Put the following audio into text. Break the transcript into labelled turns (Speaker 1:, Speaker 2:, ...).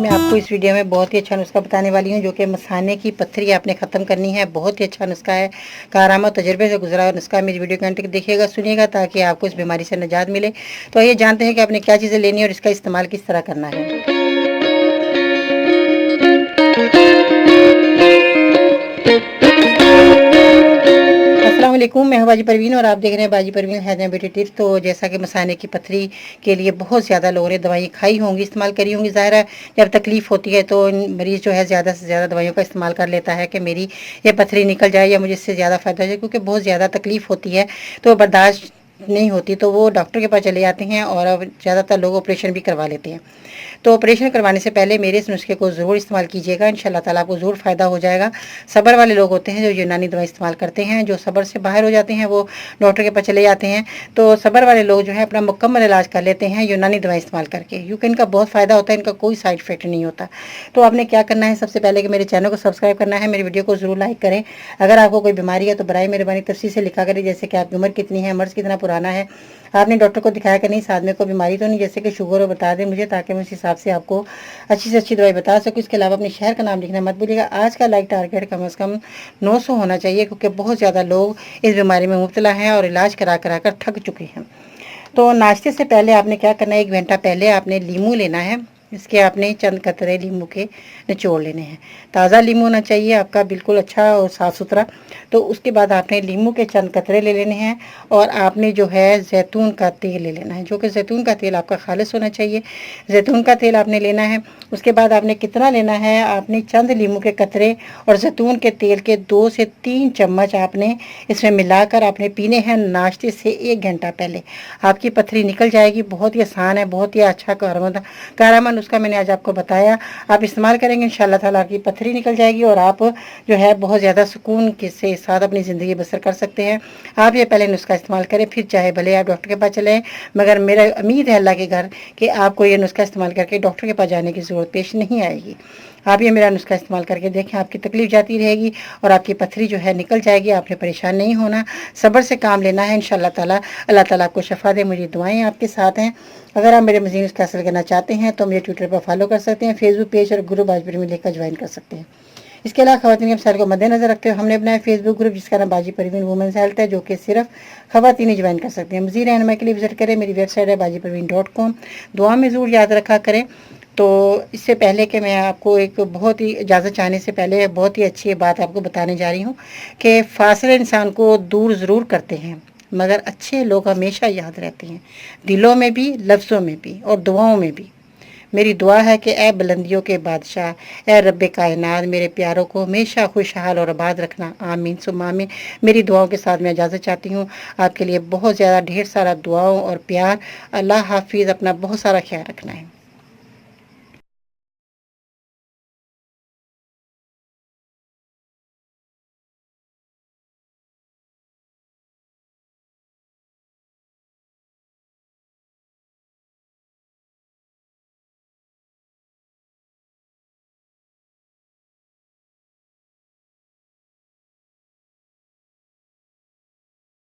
Speaker 1: मैं आपको इस वीडियो में बहुत ही अच्छा नुस्खा बताने वाली हूँ, जो कि मसाने की पत्थरी आपने ख़त्म करनी है। बहुत ही अच्छा नुस्खा है, कारआमद तजुर्बे से गुजरा हुआ नुस्खा। मेरी वीडियो को देखिएगा, सुनिएगा, ताकि आपको इस बीमारी से निजात मिले। तो आइए जानते हैं कि आपने क्या चीज़ें लेनी है और इसका इस्तेमाल किस तरह करना है। अस्सलाम वालेकुम, मैं हूं बाजी परवीन और आप देख रहे हैं बाजी Parveen health and beauty tips. तो जैसा कि मसाने की पथरी के लिए बहुत ज़्यादा लोगों ने दवाई खाई होंगी, इस्तेमाल करी होंगी। ज़ाहिर है जब तकलीफ़ होती है तो मरीज़ जो है ज़्यादा से ज़्यादा दवाइयों का इस्तेमाल कर लेता है कि मेरी ये पथरी निकल जाए या मुझे इससे ज़्यादा फ़ायदा हो जाए, क्योंकि बहुत ज़्यादा तकलीफ़ होती है तो बर्दाश्त नहीं होती, तो वो डॉक्टर के पास चले जाते हैं और अब ज़्यादातर लोग ऑपरेशन भी करवा लेते हैं। तो ऑपरेशन करवाने से पहले मेरे इस नुस्खे को ज़रूर इस्तेमाल कीजिएगा, इंशाल्लाह ताला आपको ज़रूर फ़ायदा हो जाएगा। सब्र वाले लोग होते हैं जो यूनानी दवाई इस्तेमाल करते हैं, जो सब्र से बाहर हो जाते हैं वो डॉक्टर के पास चले जाते हैं। तो सब्र वाले लोग जो है अपना मुकम्मल इलाज कर लेते हैं यूनानी दवाई इस्तेमाल करके, क्योंकि इनका बहुत फ़ायदा होता है, इनका कोई साइड इफेक्ट नहीं होता। तो आपने क्या करना है, सबसे पहले कि मेरे चैनल को सब्सक्राइब करना है, मेरी वीडियो को ज़रूर लाइक करें। अगर आपको कोई बीमारी है तो बराए मेहरबानी तफसील से लिखा करें, जैसे कि आपकी उम्र कितनी है, मर्ज कितना पुराना है, आपने डॉक्टर को दिखाया कि नहीं, साथ में कोई बीमारी तो नहीं, जैसे कि शुगर हो बता दें मुझे, ताकि मैं उस हिसाब से आपको अच्छी से अच्छी दवाई बता सकूँ। इसके अलावा अपने शहर का नाम लिखना मत भूलिएगा। आज का लाइक टारगेट कम से कम 900 होना चाहिए, क्योंकि बहुत ज़्यादा लोग इस बीमारी में मुब्तला हैं और इलाज करा करा कर थक चुके हैं। तो नाश्ते से पहले आपने क्या करना है, 1 घंटा पहले आपने लीमू लेना है। इसके आपने चंद कतरे लीमू के निचोड़ लेने हैं। ताज़ा लीमू होना चाहिए आपका, बिल्कुल अच्छा और साफ़ सुथरा। तो उसके बाद आपने लीमू के चंद कतरे ले लेने हैं और आपने जो है जैतून का तेल ले लेना है, जो कि जैतून का तेल आपका खालिस होना चाहिए। जैतून का तेल आपने लेना है। उसके बाद आपने कितना लेना है, आपने चंद लीमू के कतरे और जैतून के तेल के 2 से 3 चम्मच आपने इसमें मिलाकर आपने पीने हैं नाश्ते से 1 घंटा पहले। आपकी पथरी निकल जाएगी। बहुत ही आसान है, बहुत ही अच्छा कारआमद नुस्खा मैंने आज आपको बताया। आप इस्तेमाल करेंगे इंशाल्लाह ताला आपकी पथरी निकल जाएगी और आप जो है बहुत ज़्यादा सुकून के से साथ अपनी ज़िंदगी बसर कर सकते हैं। आप ये पहले नुस्खा इस्तेमाल करें, फिर चाहे भले आप डॉक्टर के पास चलें, मगर मेरा उम्मीद है अल्लाह के घर कि आपको ये नुस्खा इस्तेमाल करके डॉक्टर के पास जाने की ज़रूरत पेश नहीं आएगी। आप ये मेरा नुस्खा इस्तेमाल करके देखें, आपकी तकलीफ जाती रहेगी और आपकी पथरी जो है निकल जाएगी। आपने परेशान नहीं होना, सब्र से काम लेना है। इंशाल्लाह ताला अल्लाह ताला आपको शफा दे। मेरी दुआएं आपके साथ हैं। अगर आप मेरे मज़ीद नुस्खा हासिल करना चाहते हैं तो मुझे ट्विटर पर फॉलो कर सकते हैं, फेसबुक पेज और ग्रुप बाजी परवीन लेकर ज्वाइन कर सकते हैं। इसके अलावा खवातीन के मसाइल को मद्देनजर रखते हुए हमने अपना फेसबुक ग्रुप जिसका नाम बाजी परवीन वुमेंस हेल्थ है, जो कि सिर्फ खवातीन ही ज्वाइन कर सकते हैं। मज़ीद रहनुमाई के लिए विजिट करें, मेरी वेबसाइट है bajiparveen.com। दुआ में ज़रूर याद रखा करें। तो इससे पहले कि मैं आपको एक बहुत ही इजाज़त चाहने से पहले बहुत ही अच्छी बात आपको बताने जा रही हूँ कि फासले इंसान को दूर ज़रूर करते हैं, मगर अच्छे लोग हमेशा याद रहते हैं, दिलों में भी, लफ्ज़ों में भी और दुआओं में भी। मेरी दुआ है कि ए बुलंदियों के बादशाह, ए रब्बे कायनात, मेरे प्यारों को हमेशा खुशहाल और आबाद रखना। आमीन सुम्मा आमीन। मेरी दुआओं के साथ मैं इजाज़त चाहती हूँ। आपके लिए बहुत ज़्यादा ढेर सारा दुआओं और प्यार। अल्लाह हाफिज़। अपना बहुत सारा ख्याल रखना है।